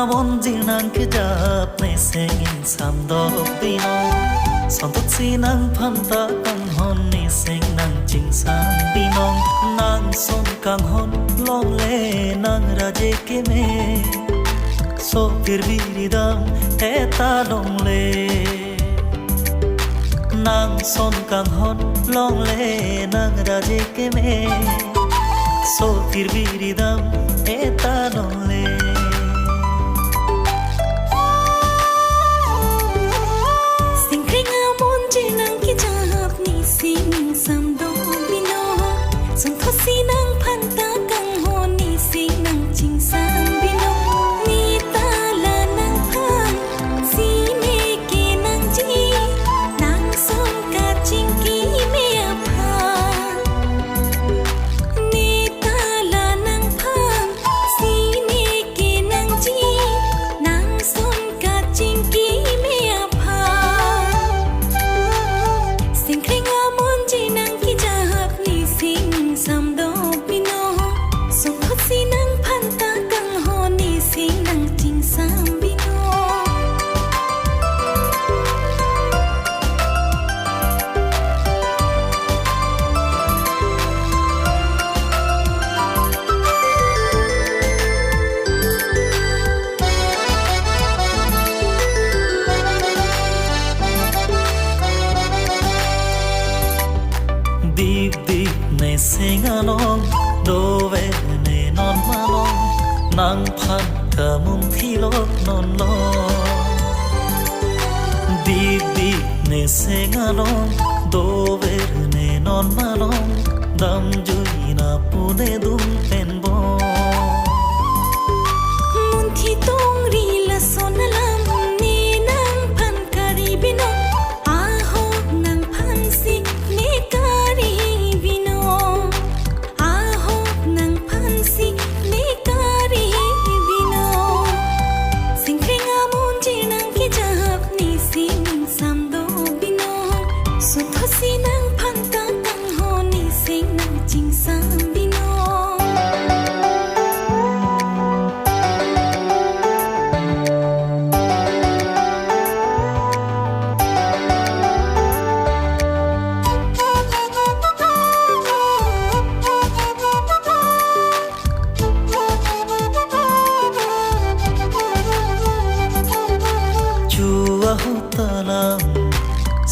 ngamon jinang kejap nesengin samdok binong sontot sinang phanta kang hon neseng nang jingsang binong nang son kang hon long le nang raje ke me so pirviridam eta long le nang son kang hon long le nang raje ke me so pirviridam eta long le Deep deep ne singanong dove ne non manong nang phan kamun thilok non lo Deep deep ne singanong dove ne non manong dam juina pune dum penbo munthi tong ri la sonalam ne nang phan kari bino aho nang phan si ne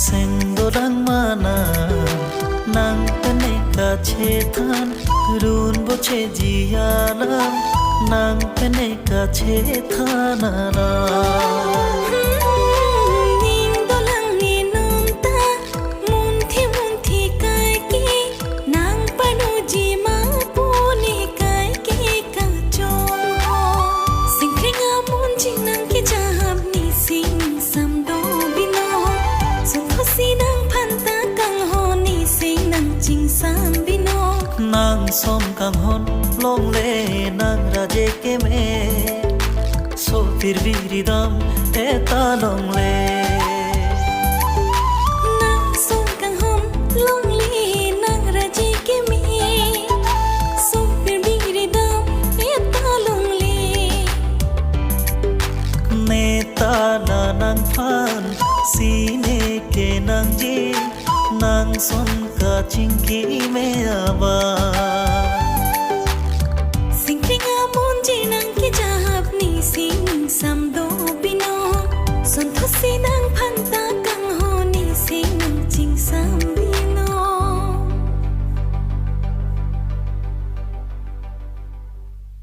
Senggodang mana nang peneka chetan run boche jialam nang peneka chethanara nang som kang hon long le nang raje ke me so pirviridam eta long le nang som kang hon long le nang raje ke me so pirviridam eta long le neta na nang phan sine ke nang ji nang son ka chingki me